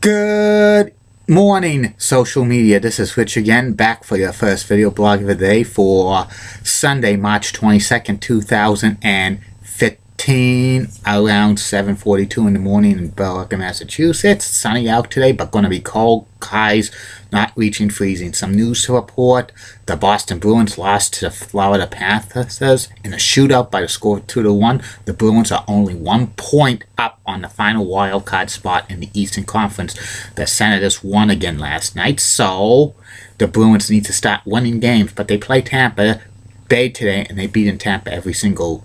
Good morning, social media. This is Rich again, back for your first video blog of the day for Sunday, March 22nd, 2015, around 7:42 in the morning in Berwick, Massachusetts. Sunny out today, but going to be cold. Highs not reaching freezing. Some news to report. The Boston Bruins lost to the Florida Panthers in a shootout by the score of 2-1. The Bruins are only 1 point up on the final wild card spot in the Eastern Conference. The Senators won again last night, so the Bruins need to start winning games. But they play Tampa Bay today, and they beat in Tampa every single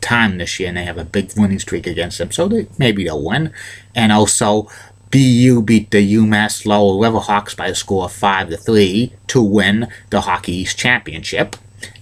time this year, and they have a big winning streak against them, so maybe they'll win. And also, BU beat the UMass Lowell Riverhawks by a score of 5-3 to win the Hockey East Championship.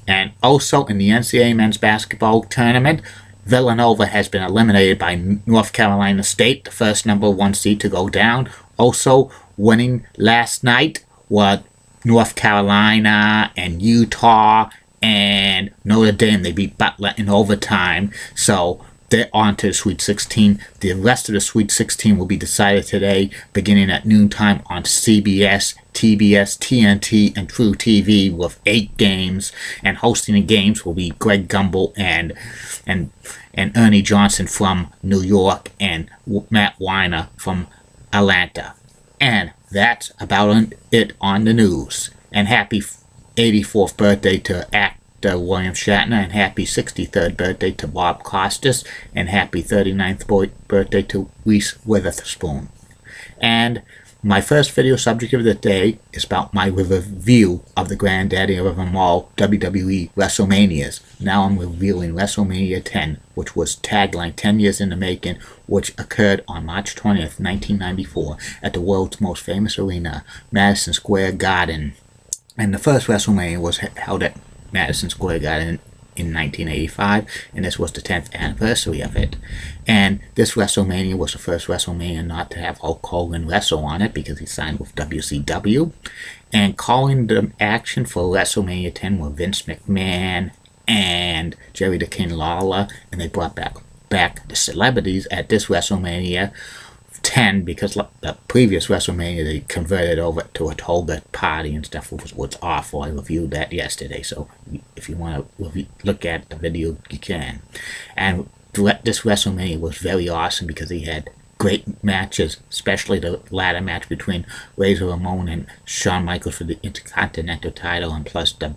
And also in the NCAA men's basketball tournament, Villanova has been eliminated by North Carolina State, the first number 1 seed to go down. Also winning last night were North Carolina and Utah and Notre Dame. They beat Butler in overtime, so they're on to the Sweet 16. The rest of the Sweet 16 will be decided today, beginning at noontime on CBS, TBS, TNT, and True TV, with 8 games. And hosting the games will be Greg Gumbel and Ernie Johnson from New York and Matt Weiner from Atlanta. And that's about it on the news. And happy 84th birthday to actor William Shatner, and happy 63rd birthday to Bob Costas, and happy 39th birthday to Reese Witherspoon. And my first video subject of the day is about my review of the granddaddy of them all, WWE WrestleManias. Now I'm reviewing WrestleMania 10, which was tagline 10 years in the making, which occurred on March 20th, 1994 at the world's most famous arena, Madison Square Garden. And the first WrestleMania was held at Madison Square Garden in 1985, and this was the 10th anniversary of it. And this WrestleMania was the first WrestleMania not to have Hulk Hogan wrestle on it, because he signed with WCW. And calling the action for WrestleMania 10 were Vince McMahon and Jerry the King Lawler, and they brought back the celebrities at this WrestleMania 10, because the previous WrestleMania they converted over to a toga party and stuff, which was awful. I reviewed that yesterday, so if you want to look at the video, you can. And this WrestleMania was very awesome because he had great matches, especially the ladder match between Razor Ramon and Shawn Michaels for the Intercontinental title, and plus the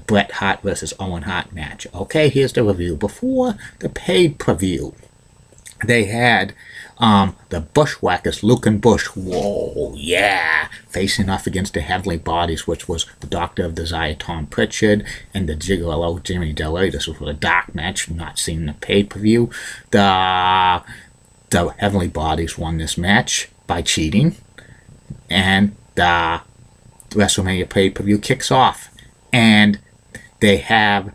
Bret Hart versus Owen Hart match. Okay, here's the review. Before the pay-per-view, they had the Bushwhackers, Luke and Bush, whoa, yeah, facing off against the Heavenly Bodies, which was the Doctor of Desire, Tom Pritchard, and the Gigolo, Jimmy Delay. This was a dark match, not seen the pay-per-view. The Heavenly Bodies won this match by cheating, and the WrestleMania pay-per-view kicks off, and they have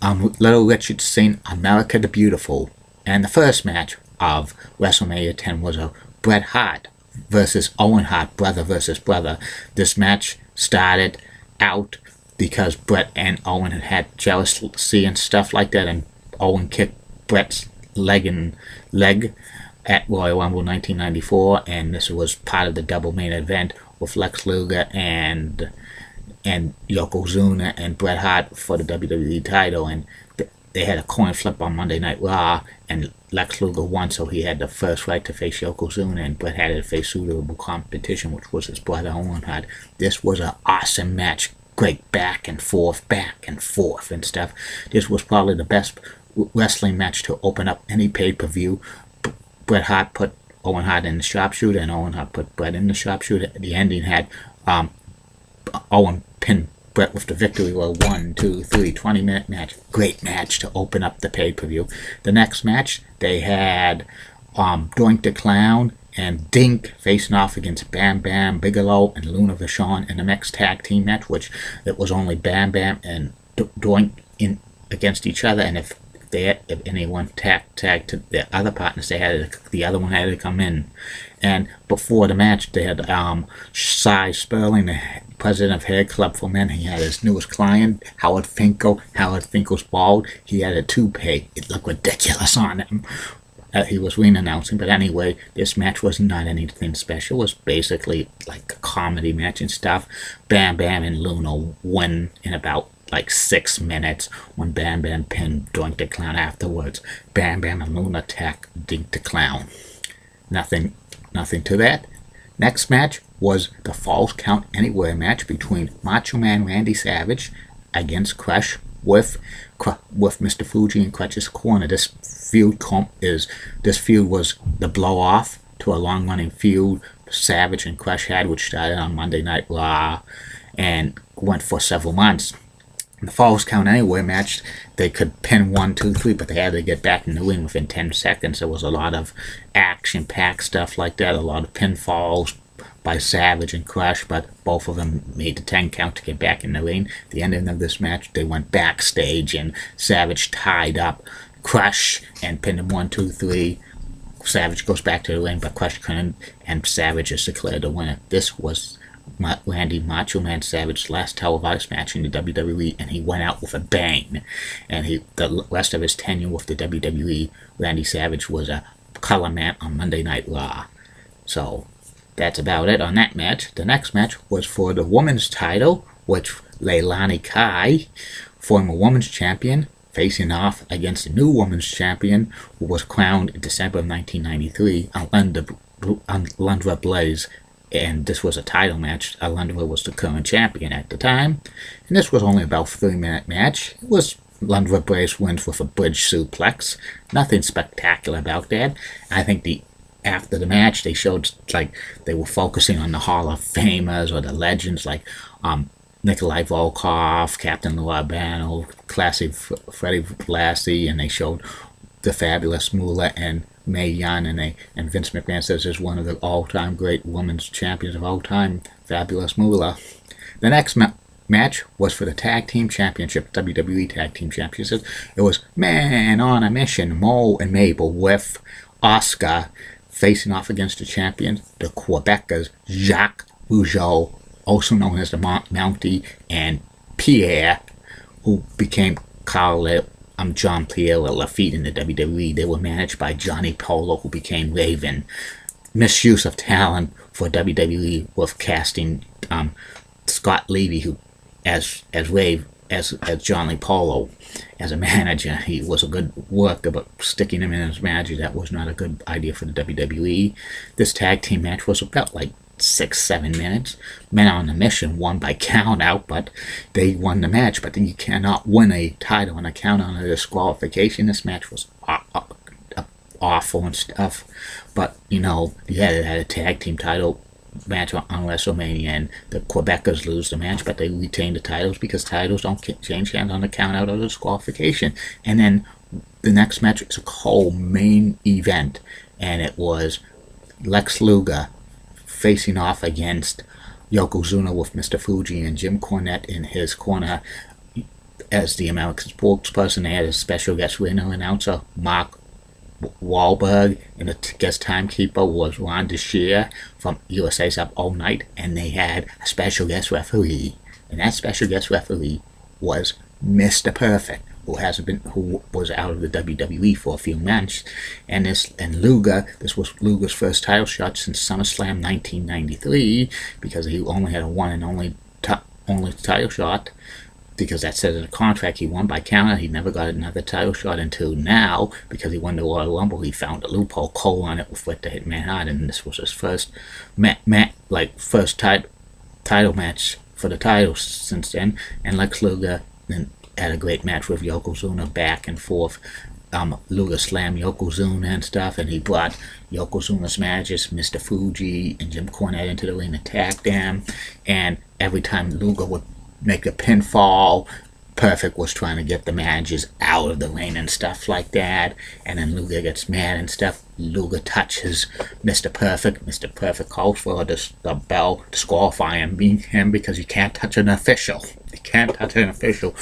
Little Richard sing America the Beautiful. And the first match of WrestleMania 10 was a Bret Hart versus Owen Hart, brother versus brother. This match started out because Bret and Owen had jealousy and stuff like that, and Owen kicked Bret's leg at Royal Rumble 1994, and this was part of the double main event with Lex Luger and yokozuna and Bret Hart for the WWE title. And they had a coin flip on Monday Night Raw, and Lex Luger won, so he had the first right to face Yokozuna, and Bret had to face suitable competition, which was his brother Owen Hart. This was an awesome match. Great back and forth and stuff. This was probably the best wrestling match to open up any pay-per-view. Bret Hart put Owen Hart in the sharpshooter, and Owen Hart put Bret in the sharpshooter. The ending had Owen pinned Bret with the victory. Well, 1, 2, 3, 20-minute match. Great match to open up the pay-per-view. The next match, they had Doink the Clown and Dink facing off against Bam Bam Bigelow and Luna Vachon in the mixed tag team match, which it was only Bam Bam and Doink in against each other, and if anyone tagged to their other partners, the other one had to come in. And before the match, they had Cy Sperling, the president of Hair Club for Men. He had his newest client, Howard Finkel. Howard Finkel's bald. He had a toupee. It looked ridiculous on him. he was ring announcing. But anyway, this match was not anything special. It was basically like a comedy match and stuff. Bam Bam and Luna won in about like 6 minutes when Bam Bam pinned Doink the Clown afterwards. Bam Bam and Luna attacked Dink the Clown. Nothing to that. Next match was the Falls Count Anywhere match between Macho Man Randy Savage against Crush with Mr. Fuji in Crutch's corner. This feud was the blow off to a long running feud Savage and Crush had, which started on Monday Night Raw and went for several months. In the Falls Count Anywhere match, they could pin 1, 2, 3, but they had to get back in the ring within 10 seconds. There was a lot of action-packed stuff like that, a lot of pinfalls by Savage and Crush, but both of them made the 10 count to get back in the ring. At the end of this match, they went backstage, and Savage tied up Crush and pinned him 1, 2, 3. Savage goes back to the ring, but Crush couldn't, and Savage is declared the winner. This was Randy Macho Man Savage's last televised match in the WWE, and he went out with a bang. And the rest of his tenure with the WWE, Randy Savage was a color man on Monday Night Raw. So that's about it on that match. The next match was for the women's title, which Leilani Kai, former women's champion, facing off against the new women's champion, who was crowned in December of 1993, Alundra Blaze. And this was a title match. Alundra was the current champion at the time. And this was only about a 3-minute match. It was Alundra Blaze wins with a bridge suplex. Nothing spectacular about that. I think after the match, they showed like they were focusing on the Hall of Famers or the legends like Nikolai Volkov, Captain Lou Albano, Classy Freddie Blassie, and they showed the Fabulous Moolah and Mae Young, and Vince McMahon says is one of the all-time great women's champions of all time, Fabulous Moolah. The next match was for the Tag Team Championship, WWE Tag Team Championship. It was Man on a Mission, Mo and Mabel, with Oscar facing off against the champions, the Quebecers, Jacques Rougeau, also known as the Mountie, and Pierre, who became John Pierre Lafitte in the WWE. They were managed by Johnny Polo, who became Raven. Misuse of talent for WWE with casting Scott Levy, who as Johnny Polo as a manager. He was a good worker, but sticking him in as manager, that was not a good idea for the WWE. This tag team match was about like 6-7 minutes. Men on a Mission won by count out, but they won the match. But then you cannot win a title on a count on a disqualification. This match was awful and stuff. But you had a tag team title match on WrestleMania, and the Quebecers lose the match, but they retain the titles because titles don't change hands on the count out or disqualification. And then the next match is a whole main event, and it was Lex Luger facing off against Yokozuna with Mr. Fuji and Jim Cornette in his corner as the American spokesperson. They had a special guest ring announcer, Mark Wahlberg, and the guest timekeeper was Ron DeShea from USA's Up All Night, and they had a special guest referee, and that special guest referee was Mr. Perfect, who was out of the WWE for a few months, and Luger. This was Luger's first title shot since SummerSlam 1993, because he only had a one and only title shot, because that said in the contract he won by counter. He never got another title shot until now, because he won the Royal Rumble. He found a loophole, Cole on it with Bret the Hitman Hart, and this was his first title match for the title since then. And Lex Luger then had a great match with Yokozuna, back and forth. Luger slammed Yokozuna and stuff, and he brought Yokozuna's managers, Mr. Fuji and Jim Cornette, into the ring, attacked them, and every time Luger would make a pinfall, Perfect was trying to get the managers out of the ring and stuff like that, and then Luger gets mad and stuff. Luger touches Mr. Perfect. Mr. Perfect calls for the bell, disqualifying him because you can't touch an official. You can't touch an official.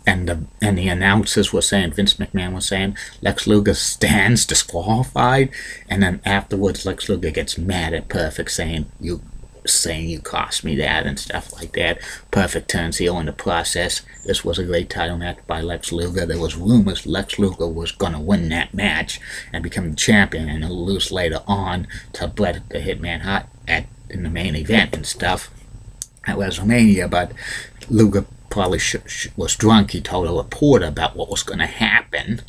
And the announcers were saying, Vince McMahon was saying, Lex Luger stands disqualified. And then afterwards, Lex Luger gets mad at Perfect, saying, saying you cost me that and stuff like that. Perfect turns heel in the process. This was a great title match by Lex Luger. There was rumors Lex Luger was going to win that match and become the champion and lose later on to Bret the Hitman Hart in the main event and stuff at WrestleMania, but Luger probably was drunk. He told a reporter about what was going to happen,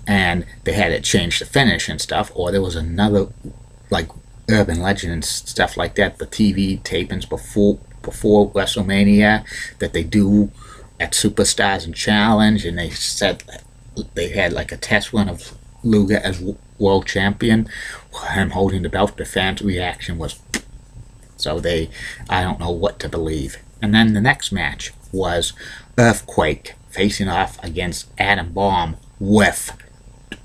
and they had to change the finish and stuff, or there was another, like, urban legend and stuff like that, the TV tapings before WrestleMania that they do at Superstars and Challenge, and they said they had like a test run of Luger as world champion, him holding the belt. The fans' reaction was, so I don't know what to believe. And then the next match was Earthquake facing off against Adam Bomb with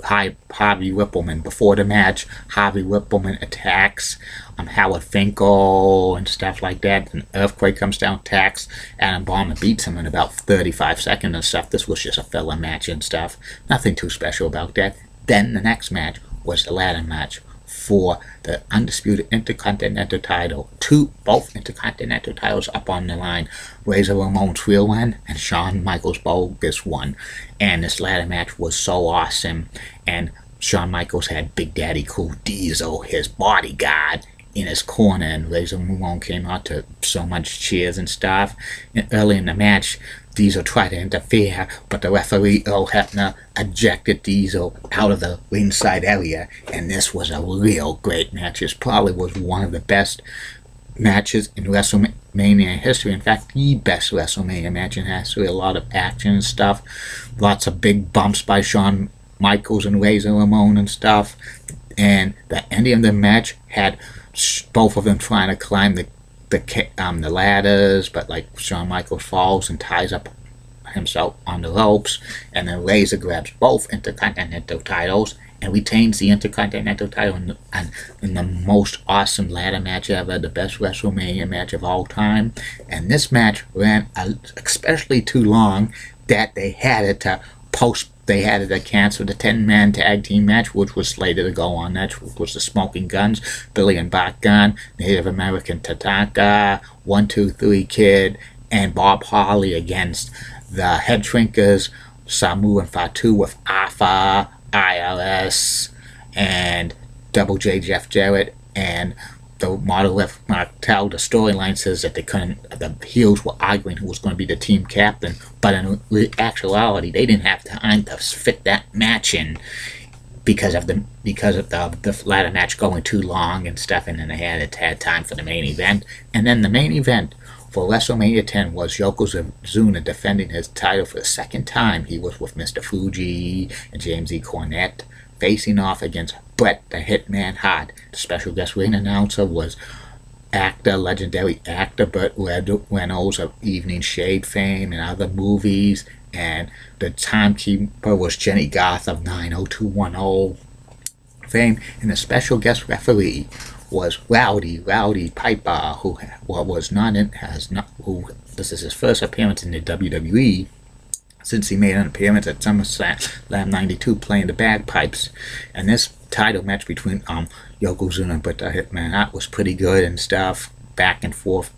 Harvey Whippleman. Before the match, Harvey Whippleman attacks Howard Finkel and stuff like that, and Earthquake comes down, attacks Adam Bomb and beats him in about 35 seconds and stuff. This was just a filler match and stuff. Nothing too special about that. Then the next match was the ladder match for the undisputed Intercontinental title. Both Intercontinental titles up on the line. Razor Ramon's real one and Shawn Michaels' bogus one. And this ladder match was so awesome. And Shawn Michaels had Big Daddy Cool Diesel, his bodyguard, in his corner, and Razor Ramon came out to so much cheers and stuff. And early in the match, Diesel tried to interfere, but the referee, Earl Hebner, ejected Diesel out of the ringside area, and this was a real great match. This probably was one of the best matches in WrestleMania history. In fact, the best WrestleMania match in history. A lot of action and stuff. Lots of big bumps by Shawn Michaels and Razor Ramon and stuff. And the ending of the match had both of them trying to climb the ladders, but like Shawn Michaels falls and ties up himself on the ropes, and then Razor grabs both Intercontinental titles and retains the Intercontinental title in the most awesome ladder match ever, the best WrestleMania match of all time. And this match ran especially too long that they had to cancel the 10-man tag team match, which was slated to go on. That was the Smoking Guns, Billy and Bart Gunn, Native American Tatanka, 1, 2, 3 Kid, and Bob Holly against the Head Shrinkers, Samu and Fatu with Alpha, IRS, and Double J Jeff Jarrett, and the model left Martel. The storyline says that the heels were arguing who was going to be the team captain, but in actuality, they didn't have time to fit that match in because of the ladder match going too long and stuff, and then they had time for the main event. And then the main event for WrestleMania 10 was Yokozuna defending his title for the second time. He was with Mr. Fuji and James E. Cornette, facing off against Bret the Hitman Hart. The special guest ring announcer was legendary actor Burt Reynolds of Evening Shade fame and other movies, and the timekeeper was Jenny Garth of 90210 fame, and the special guest referee was Rowdy Piper, who this is his first appearance in the WWE since he made an appearance at SummerSlam 92 playing the bagpipes. And this title match between Yokozuna and Bret the Hitman Hart was pretty good and stuff, back and forth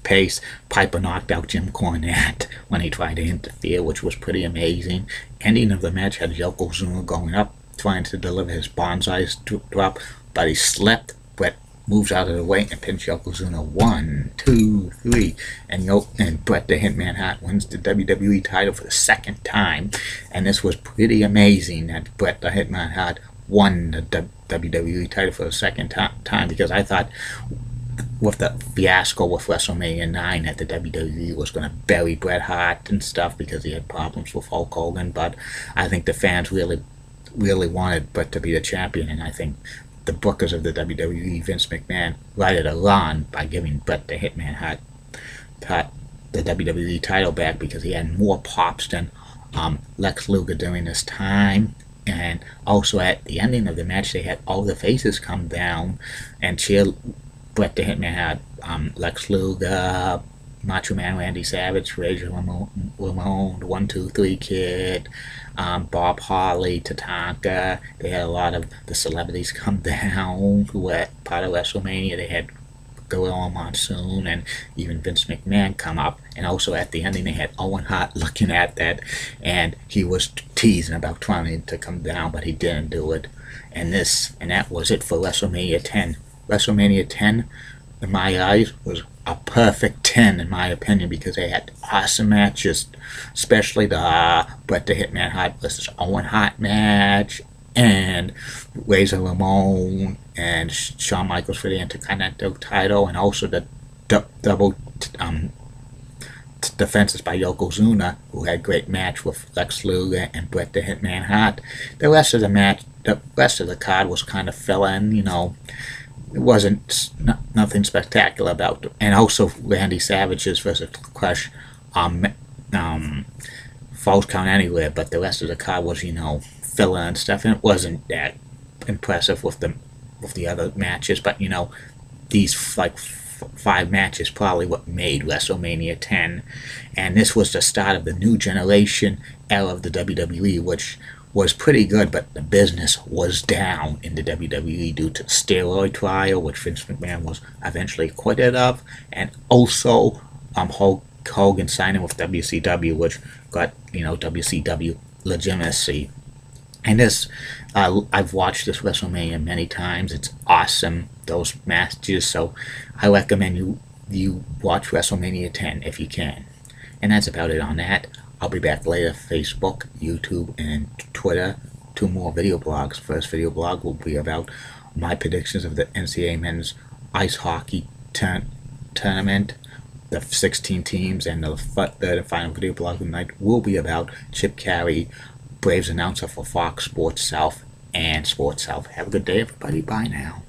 pace. Piper knocked out Jim Cornette when he tried to interfere, which was pretty amazing. Ending of the match had Yokozuna going up, trying to deliver his bonsai drop, but he slipped. Bret moves out of the way and pins Yokozuna 1, 2, 3, and Bret the Hitman Hart wins the WWE title for the second time. And this was pretty amazing that Bret the Hitman Hart won the WWE title for the second time, because I thought with the fiasco with WrestleMania 9 that the WWE was going to bury Bret Hart and stuff because he had problems with Hulk Hogan, but I think the fans really wanted Bret to be the champion, and I think the bookers of the WWE, Vince McMahon, righted a wrong by giving Bret the Hitman Hart the WWE title back, because he had more pops than Lex Luger during this time. And also at the ending of the match, they had all the faces come down and cheer Bret the Hitman Hart, Lex Luger, Macho Man Randy Savage, Razor Ramon, 1, 2, 3 Kid, Bob Holly, Tatanka. They had a lot of the celebrities come down who were part of WrestleMania. They had Gorilla Monsoon and even Vince McMahon come up. And also at the ending, they had Owen Hart looking at that, and he was teasing about trying to come down, but he didn't do it. And that was it for WrestleMania 10. WrestleMania 10, in my eyes, was a perfect 10 in my opinion, because they had awesome matches, especially the Bret the Hitman Hart versus Owen Hart match, and Razor Ramon and Shawn Michaels for the Intercontinental title, and also the double defenses by Yokozuna, who had a great match with Lex Luger and Bret the Hitman Hart. The rest of the card was kind of fill-in, it wasn't nothing spectacular about it. And also Randy Savage's versus Crush Falls Count Anywhere, but the rest of the card was, filler and stuff, and it wasn't that impressive with the other matches, but these like 5 matches probably what made WrestleMania 10, and this was the start of the new generation era of the WWE, which was pretty good, but the business was down in the WWE due to the steroid trial, which Vince McMahon was eventually acquitted of, and also Hulk Hogan signing with WCW, which got WCW legitimacy. And I've watched this WrestleMania many times. It's awesome, those matches. So I recommend you watch WrestleMania 10 if you can. And that's about it on that. I'll be back later. Facebook, YouTube, and Twitter. 2 more video blogs. First video blog will be about my predictions of the NCAA men's ice hockey tournament, the 16 teams, and the third and final video blog of the night will be about Chip Carey, Braves announcer for Fox Sports South and Sports South. Have a good day, everybody. Bye now.